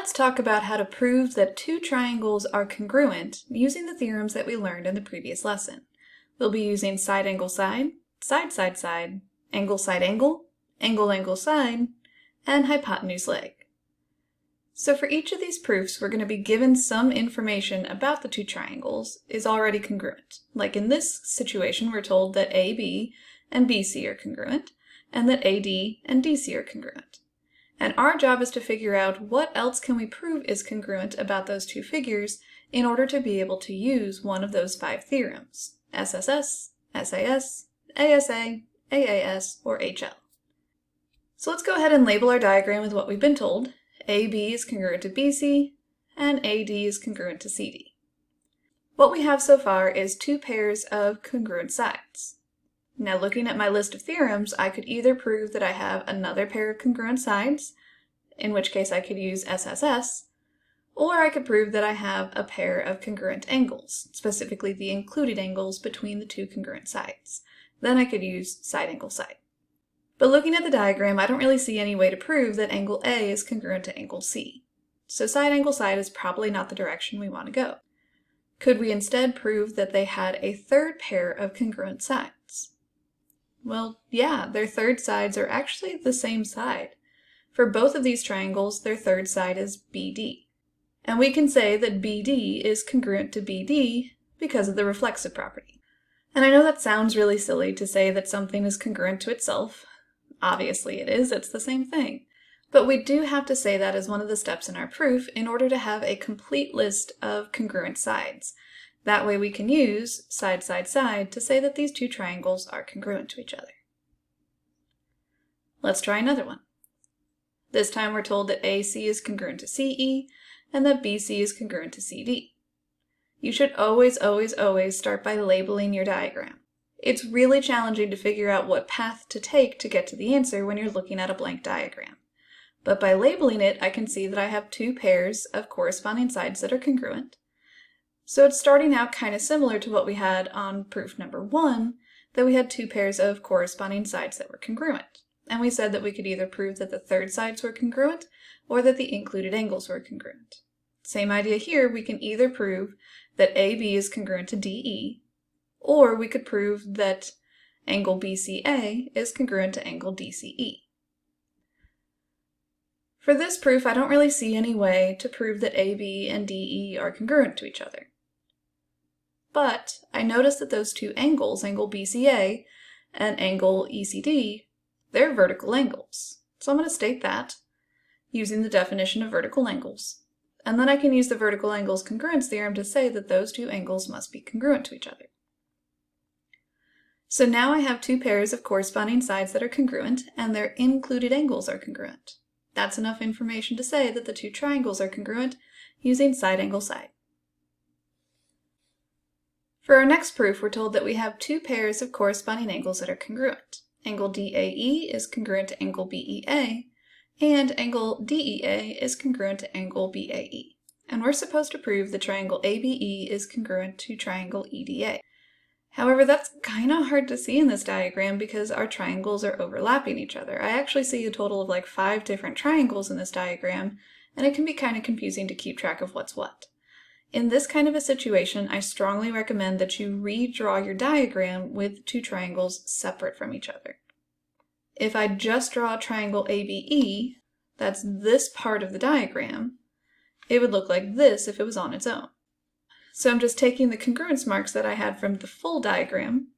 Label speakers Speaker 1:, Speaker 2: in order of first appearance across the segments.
Speaker 1: Let's talk about how to prove that two triangles are congruent using the theorems that we learned in the previous lesson. We'll be using side angle side, side side side, angle side angle, angle angle side, and hypotenuse leg. So for each of these proofs, we're going to be given some information about the two triangles is already congruent. Like in this situation, we're told that AB and BC are congruent, and that AD and DC are congruent. And our job is to figure out what else can we prove is congruent about those two figures in order to be able to use one of those 5 theorems: SSS, SAS, ASA, AAS, or HL. So let's go ahead and label our diagram with what we've been told. AB is congruent to BC, and AD is congruent to CD. What we have so far is 2 pairs of congruent sides. Now looking at my list of theorems, I could either prove that I have another pair of congruent sides, in which case I could use SSS, or I could prove that I have a pair of congruent angles, specifically the included angles between the 2 congruent sides. Then I could use side angle side. But looking at the diagram, I don't really see any way to prove that angle A is congruent to angle C. So side angle side is probably not the direction we want to go. Could we instead prove that they had a third pair of congruent sides? Well, yeah, their third sides are actually the same side. For both of these triangles, their third side is BD. And we can say that BD is congruent to BD because of the reflexive property. And I know that sounds really silly to say that something is congruent to itself. Obviously it is, it's the same thing. But we do have to say that as one of the steps in our proof in order to have a complete list of congruent sides. That way we can use side, side, side to say that these 2 triangles are congruent to each other. Let's try another one. This time we're told that AC is congruent to CE and that BC is congruent to CD. You should always, always, always start by labeling your diagram. It's really challenging to figure out what path to take to get to the answer when you're looking at a blank diagram. But by labeling it, I can see that I have 2 pairs of corresponding sides that are congruent. So it's starting out kind of similar to what we had on proof number 1, that we had 2 pairs of corresponding sides that were congruent. And we said that we could either prove that the third sides were congruent or that the included angles were congruent. Same idea here, we can either prove that AB is congruent to DE, or we could prove that angle BCA is congruent to angle DCE. For this proof, I don't really see any way to prove that AB and DE are congruent to each other. But I notice that those 2 angles, angle BCA and angle ECD, they're vertical angles. So I'm going to state that using the definition of vertical angles. And then I can use the vertical angles congruence theorem to say that those 2 angles must be congruent to each other. So now I have 2 pairs of corresponding sides that are congruent, and their included angles are congruent. That's enough information to say that the 2 triangles are congruent using side angle side. For our next proof, we're told that we have 2 pairs of corresponding angles that are congruent. Angle DAE is congruent to angle BEA, and angle DEA is congruent to angle BAE. And we're supposed to prove the triangle ABE is congruent to triangle EDA. However, that's kind of hard to see in this diagram because our triangles are overlapping each other. I actually see a total of like 5 different triangles in this diagram, and it can be kind of confusing to keep track of what's what. In this kind of a situation, I strongly recommend that you redraw your diagram with 2 triangles separate from each other. If I just draw a triangle ABE, that's this part of the diagram, it would look like this if it was on its own. So I'm just taking the congruence marks that I had from the full diagram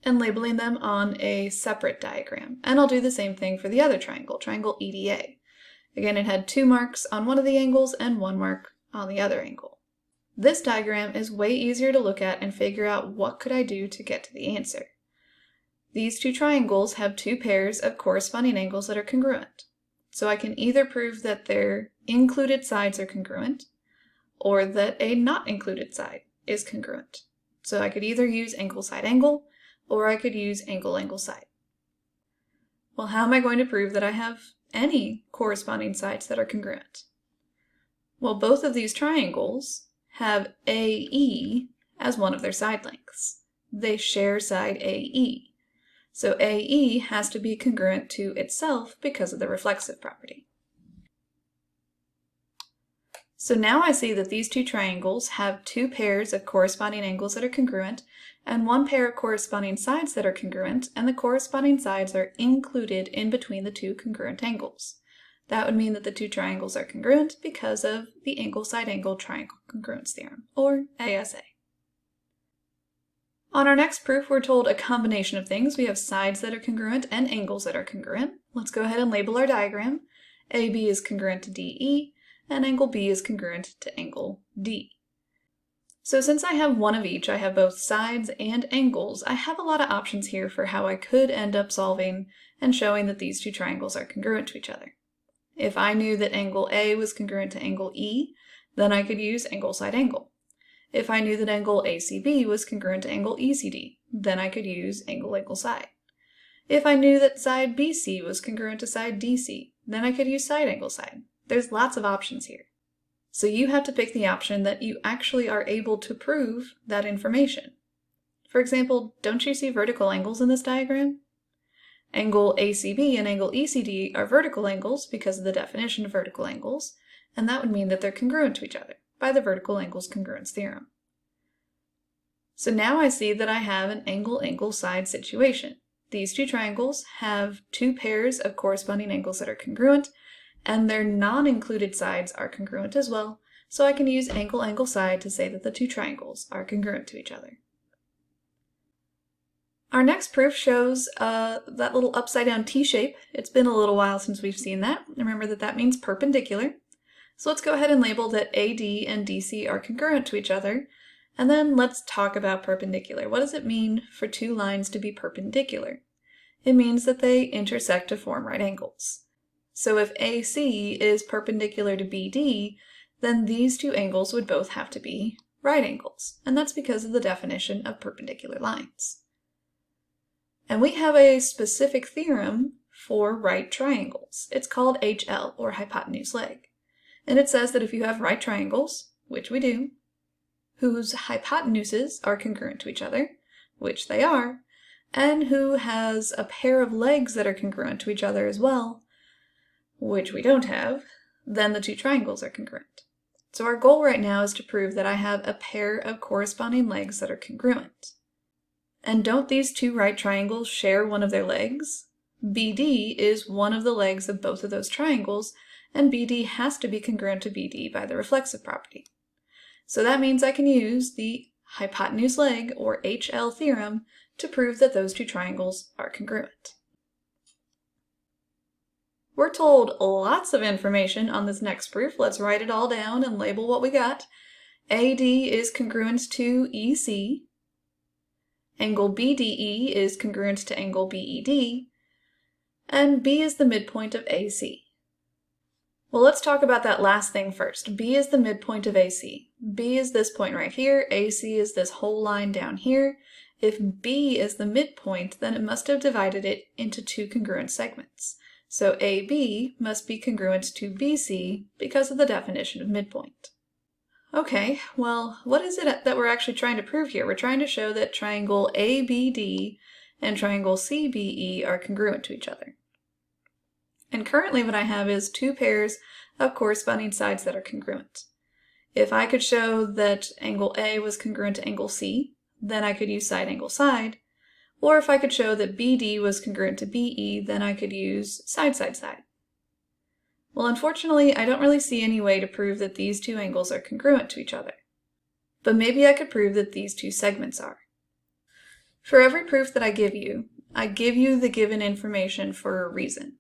Speaker 1: and labeling them on a separate diagram. And I'll do the same thing for the other triangle, triangle EDA. Again, it had 2 marks on one of the angles and 1 mark on the other angle. This diagram is way easier to look at and figure out what could I do to get to the answer. These 2 triangles have 2 pairs of corresponding angles that are congruent. So I can either prove that their included sides are congruent, or that a not included side is congruent. So I could either use angle side angle, or I could use angle angle side. Well, how am I going to prove that I have any corresponding sides that are congruent? Well, both of these triangles have AE as one of their side lengths. They share side AE. So AE has to be congruent to itself because of the reflexive property. So now I see that these two triangles have two pairs of corresponding angles that are congruent, and one pair of corresponding sides that are congruent, and the corresponding sides are included in between the two congruent angles. That would mean that the two triangles are congruent because of the angle-side-angle triangle congruence theorem, or ASA. On our next proof, we're told a combination of things. We have sides that are congruent and angles that are congruent. Let's go ahead and label our diagram. AB is congruent to DE, and angle B is congruent to angle D. So since I have one of each, I have both sides and angles, I have a lot of options here for how I could end up solving and showing that these two triangles are congruent to each other. If I knew that angle A was congruent to angle E, then I could use angle side angle. If I knew that angle ACB was congruent to angle ECD, then I could use angle angle side. If I knew that side BC was congruent to side DC, then I could use side angle side. There's lots of options here. So you have to pick the option that you actually are able to prove that information. For example, don't you see vertical angles in this diagram? Angle ACB and angle ECD are vertical angles because of the definition of vertical angles, and that would mean that they're congruent to each other by the vertical angles congruence theorem. So now I see that I have an angle-angle side situation. These two triangles have two pairs of corresponding angles that are congruent, and their non-included sides are congruent as well, so I can use angle-angle side to say that the two triangles are congruent to each other. Our next proof shows that little upside-down T shape. It's been a little while since we've seen that. Remember that that means perpendicular. So let's go ahead and label that AD and DC are congruent to each other, and then let's talk about perpendicular. What does it mean for two lines to be perpendicular? It means that they intersect to form right angles. So if AC is perpendicular to BD, then these two angles would both have to be right angles, and that's because of the definition of perpendicular lines. And we have a specific theorem for right triangles. It's called HL, or hypotenuse leg. And it says that if you have right triangles, which we do, whose hypotenuses are congruent to each other, which they are, and who has a pair of legs that are congruent to each other as well, which we don't have, then the two triangles are congruent. So our goal right now is to prove that I have a pair of corresponding legs that are congruent. And don't these two right triangles share one of their legs? BD is one of the legs of both of those triangles, and BD has to be congruent to BD by the reflexive property. So that means I can use the hypotenuse leg, or HL theorem, to prove that those two triangles are congruent. We're told lots of information on this next proof. Let's write it all down and label what we got. AD is congruent to EC. Angle BDE is congruent to angle BED. And B is the midpoint of AC. Well, let's talk about that last thing first. B is the midpoint of AC. B is this point right here. AC is this whole line down here. If B is the midpoint, then it must have divided it into two congruent segments. So AB must be congruent to BC because of the definition of midpoint. Okay, well, what is it that we're actually trying to prove here? We're trying to show that triangle ABD and triangle CBE are congruent to each other. And currently what I have is two pairs of corresponding sides that are congruent. If I could show that angle A was congruent to angle C, then I could use side angle side. Or if I could show that BD was congruent to BE, then I could use side side side. Well, unfortunately, I don't really see any way to prove that these two angles are congruent to each other. But maybe I could prove that these two segments are. For every proof that I give you the given information for a reason.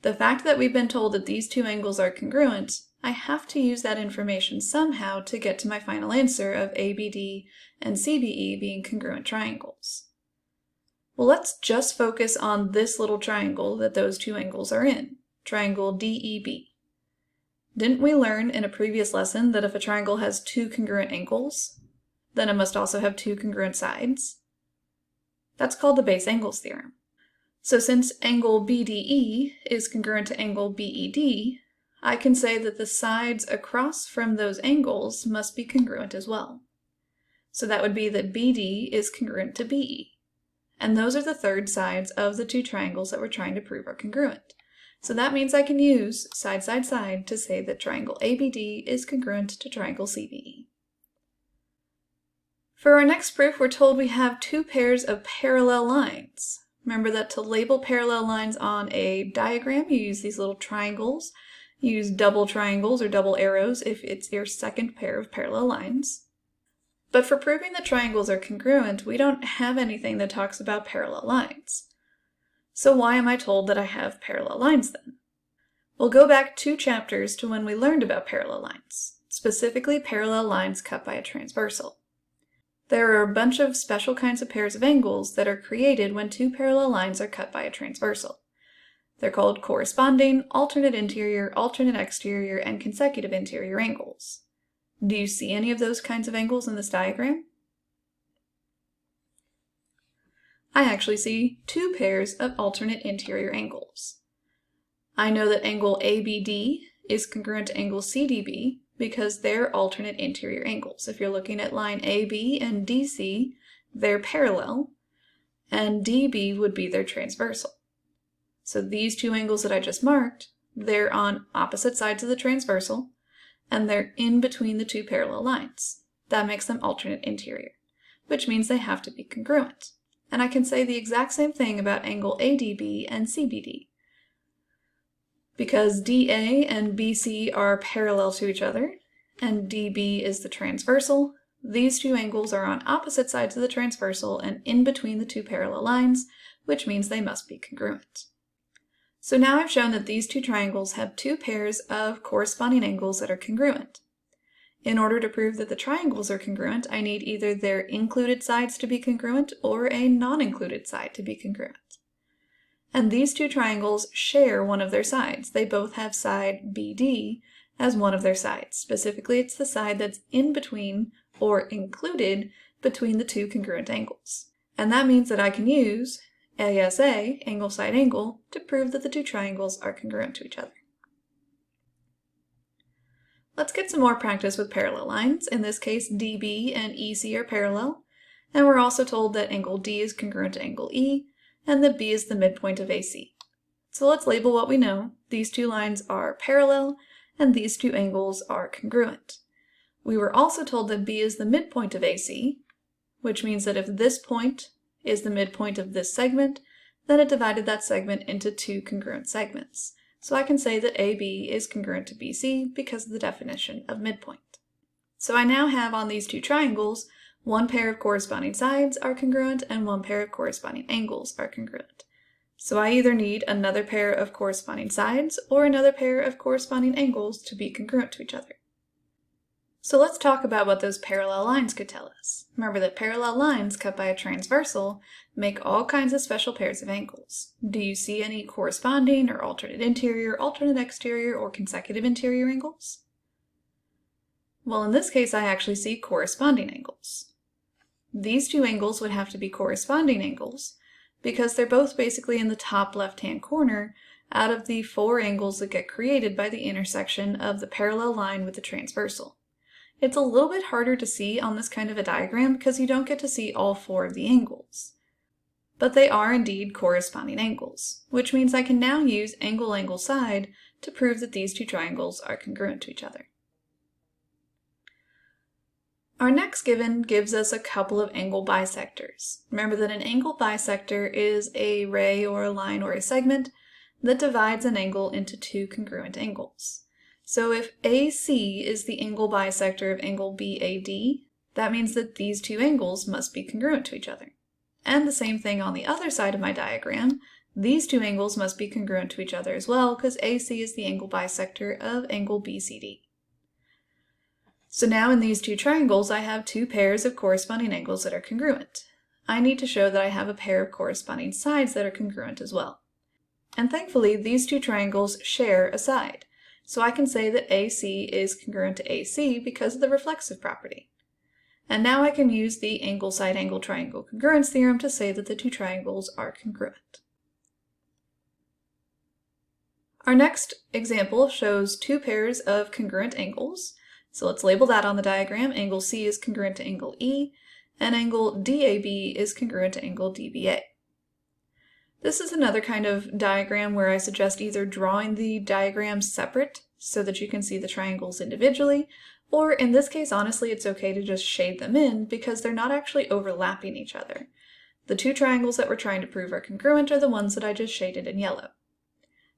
Speaker 1: The fact that we've been told that these two angles are congruent, I have to use that information somehow to get to my final answer of ABD and CBE being congruent triangles. Well, let's just focus on this little triangle that those two angles are in, triangle DEB. Didn't we learn in a previous lesson that if a triangle has two congruent angles, then it must also have two congruent sides? That's called the base angles theorem. So since angle BDE is congruent to angle BED, I can say that the sides across from those angles must be congruent as well. So that would be that BD is congruent to BE. And those are the third sides of the two triangles that we're trying to prove are congruent. So that means I can use side, side, side to say that triangle ABD is congruent to triangle CBE. For our next proof, we're told we have two pairs of parallel lines. Remember that to label parallel lines on a diagram, you use these little triangles. You use double triangles or double arrows if it's your second pair of parallel lines. But for proving that triangles are congruent, we don't have anything that talks about parallel lines. So why am I told that I have parallel lines then? We'll go back 2 chapters to when we learned about parallel lines, specifically parallel lines cut by a transversal. There are a bunch of special kinds of pairs of angles that are created when 2 parallel lines are cut by a transversal. They're called corresponding, alternate interior, alternate exterior, and consecutive interior angles. Do you see any of those kinds of angles in this diagram? I actually see 2 pairs of alternate interior angles. I know that angle ABD is congruent to angle CDB because they're alternate interior angles. If you're looking at line AB and DC, they're parallel, and DB would be their transversal. So these 2 angles that I just marked, they're on opposite sides of the transversal, and they're in between the 2 parallel lines. That makes them alternate interior, which means they have to be congruent. And I can say the exact same thing about angle ADB and CBD. Because DA and BC are parallel to each other, and DB is the transversal, these 2 angles are on opposite sides of the transversal and in between the 2 parallel lines, which means they must be congruent. So now I've shown that these 2 triangles have 2 pairs of corresponding angles that are congruent. In order to prove that the triangles are congruent, I need either their included sides to be congruent or a non-included side to be congruent. And these 2 triangles share one of their sides. They both have side BD as one of their sides. Specifically, it's the side that's in between or included between the 2 congruent angles. And that means that I can use ASA, angle side angle, to prove that the 2 triangles are congruent to each other. Let's get some more practice with parallel lines. In this case, DB and EC are parallel, and we're also told that angle D is congruent to angle E, and that B is the midpoint of AC. So let's label what we know. These 2 lines are parallel, and these 2 angles are congruent. We were also told that B is the midpoint of AC, which means that if this point is the midpoint of this segment, then it divided that segment into 2 congruent segments. So I can say that AB is congruent to BC because of the definition of midpoint. So I now have on these 2 triangles, 1 pair of corresponding sides are congruent and 1 pair of corresponding angles are congruent. So I either need another pair of corresponding sides or another pair of corresponding angles to be congruent to each other. So let's talk about what those parallel lines could tell us. Remember that parallel lines cut by a transversal make all kinds of special pairs of angles. Do you see any corresponding or alternate interior, alternate exterior, or consecutive interior angles? Well, in this case, I actually see corresponding angles. These 2 angles would have to be corresponding angles because they're both basically in the top left-hand corner out of the 4 angles that get created by the intersection of the parallel line with the transversal. It's a little bit harder to see on this kind of a diagram because you don't get to see all 4 of the angles. But they are indeed corresponding angles, which means I can now use angle side to prove that these 2 triangles are congruent to each other. Our next given gives us a couple of angle bisectors. Remember that an angle bisector is a ray or a line or a segment that divides an angle into 2 congruent angles. So if AC is the angle bisector of angle BAD, that means that these 2 angles must be congruent to each other. And the same thing on the other side of my diagram, these 2 angles must be congruent to each other as well because AC is the angle bisector of angle BCD. So now in these 2 triangles, I have 2 pairs of corresponding angles that are congruent. I need to show that I have a pair of corresponding sides that are congruent as well. And thankfully, these 2 triangles share a side. So I can say that AC is congruent to AC because of the reflexive property. And now I can use the angle side angle triangle congruence theorem to say that the 2 triangles are congruent. Our next example shows 2 pairs of congruent angles. So let's label that on the diagram. Angle C is congruent to angle E, and angle DAB is congruent to angle DBA. This is another kind of diagram where I suggest either drawing the diagrams separate so that you can see the triangles individually, or in this case, honestly, it's okay to just shade them in because they're not actually overlapping each other. The two triangles that we're trying to prove are congruent are the ones that I just shaded in yellow.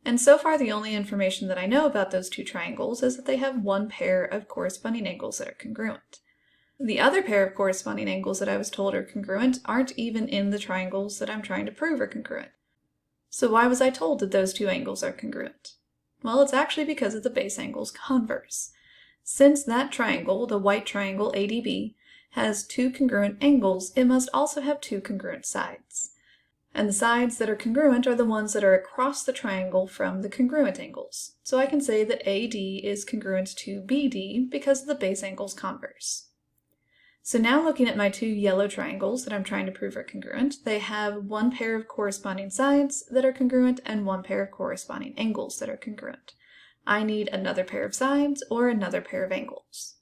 Speaker 1: And so far, the only information that I know about those two triangles is that they have one pair of corresponding angles that are congruent. The other pair of corresponding angles that I was told are congruent aren't even in the triangles that I'm trying to prove are congruent. So why was I told that those two angles are congruent? Well, it's actually because of the base angle's converse. Since that triangle, the white triangle ADB, has two congruent angles, it must also have two congruent sides. And the sides that are congruent are the ones that are across the triangle from the congruent angles. So I can say that AD is congruent to BD because of the base angle's converse. So now looking at my two yellow triangles that I'm trying to prove are congruent, they have one pair of corresponding sides that are congruent and one pair of corresponding angles that are congruent. I need another pair of sides or another pair of angles.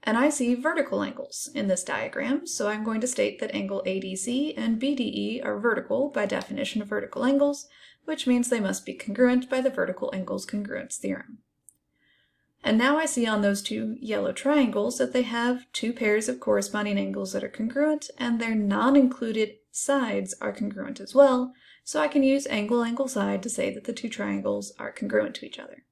Speaker 1: And I see vertical angles in this diagram, so I'm going to state that angle ADC and BDE are vertical by definition of vertical angles, which means they must be congruent by the vertical angles congruence theorem. And now I see on those two yellow triangles that they have two pairs of corresponding angles that are congruent, and their non-included sides are congruent as well, so I can use angle, angle, side to say that the two triangles are congruent to each other.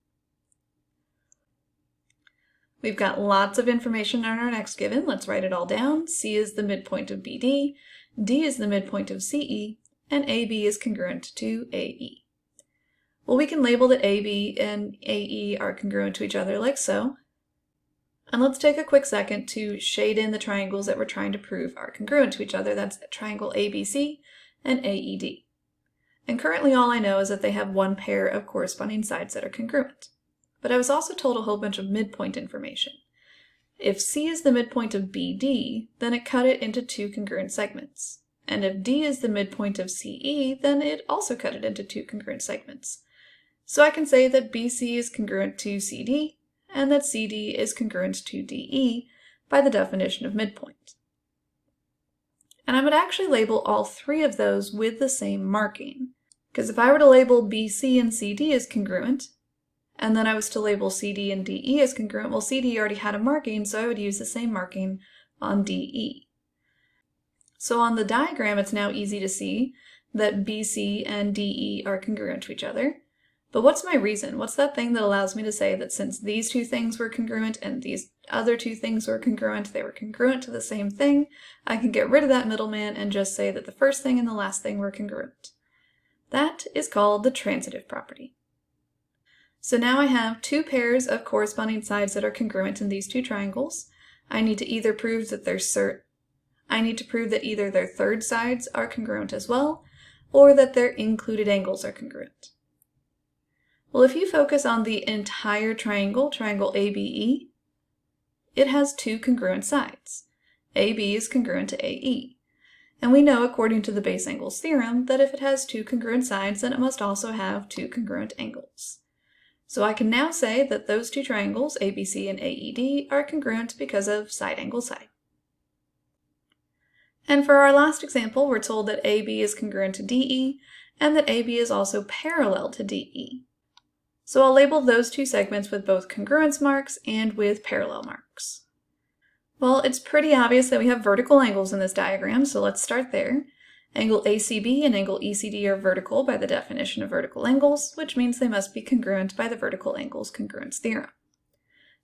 Speaker 1: We've got lots of information on our next given. Let's write it all down. C is the midpoint of BD, D is the midpoint of CE, and AB is congruent to AE. Well, we can label that AB and AE are congruent to each other like so. And let's take a quick second to shade in the triangles that we're trying to prove are congruent to each other. That's triangle ABC and AED. And currently all I know is that they have one pair of corresponding sides that are congruent. But I was also told a whole bunch of midpoint information. If C is the midpoint of BD, then it cut it into two congruent segments. And if D is the midpoint of CE, then it also cut it into two congruent segments. So I can say that BC is congruent to CD, and that CD is congruent to DE by the definition of midpoint. And I would actually label all three of those with the same marking. Because if I were to label BC and CD as congruent, and then I was to label CD and DE as congruent, well, CD already had a marking, so I would use the same marking on DE. So on the diagram, it's now easy to see that BC and DE are congruent to each other. But what's my reason? What's that thing that allows me to say that since these two things were congruent and these other two things were congruent, they were congruent to the same thing, I can get rid of that middleman and just say that the first thing and the last thing were congruent. That is called the transitive property. So now I have two pairs of corresponding sides that are congruent in these two triangles. I need to either prove that either their third sides are congruent as well, or that their included angles are congruent. Well, if you focus on the entire triangle, triangle ABE, it has two congruent sides. AB is congruent to AE. And we know, according to the base angles theorem, that if it has two congruent sides, then it must also have two congruent angles. So I can now say that those two triangles, ABC and AED, are congruent because of side angle side. And for our last example, we're told that AB is congruent to DE, and that AB is also parallel to DE. So I'll label those two segments with both congruence marks and with parallel marks. Well, it's pretty obvious that we have vertical angles in this diagram, so let's start there. Angle ACB and angle ECD are vertical by the definition of vertical angles, which means they must be congruent by the vertical angles congruence theorem.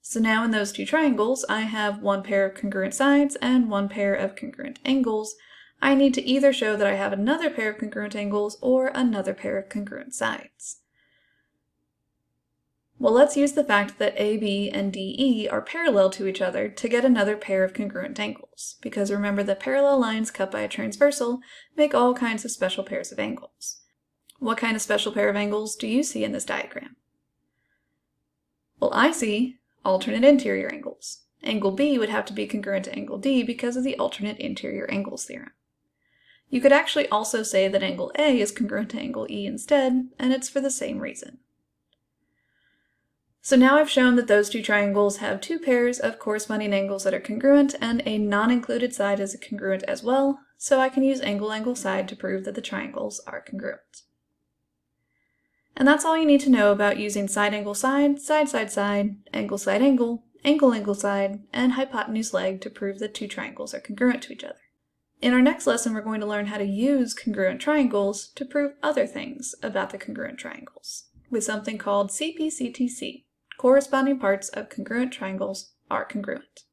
Speaker 1: So now in those two triangles, I have one pair of congruent sides and one pair of congruent angles. I need to either show that I have another pair of congruent angles or another pair of congruent sides. Well, let's use the fact that AB and DE are parallel to each other to get another pair of congruent angles, because remember that parallel lines cut by a transversal make all kinds of special pairs of angles. What kind of special pair of angles do you see in this diagram? Well, I see alternate interior angles. Angle B would have to be congruent to angle D because of the alternate interior angles theorem. You could actually also say that angle A is congruent to angle E instead, and it's for the same reason. So now I've shown that those two triangles have two pairs of corresponding angles that are congruent, and a non-included side is congruent as well. so I can use angle, angle, side to prove that the triangles are congruent. And that's all you need to know about using side, angle, side, side, side, side, angle, side, angle, angle, side, and hypotenuse leg to prove that two triangles are congruent to each other. In our next lesson, we're going to learn how to use congruent triangles to prove other things about the congruent triangles, with something called CPCTC, corresponding parts of congruent triangles are congruent.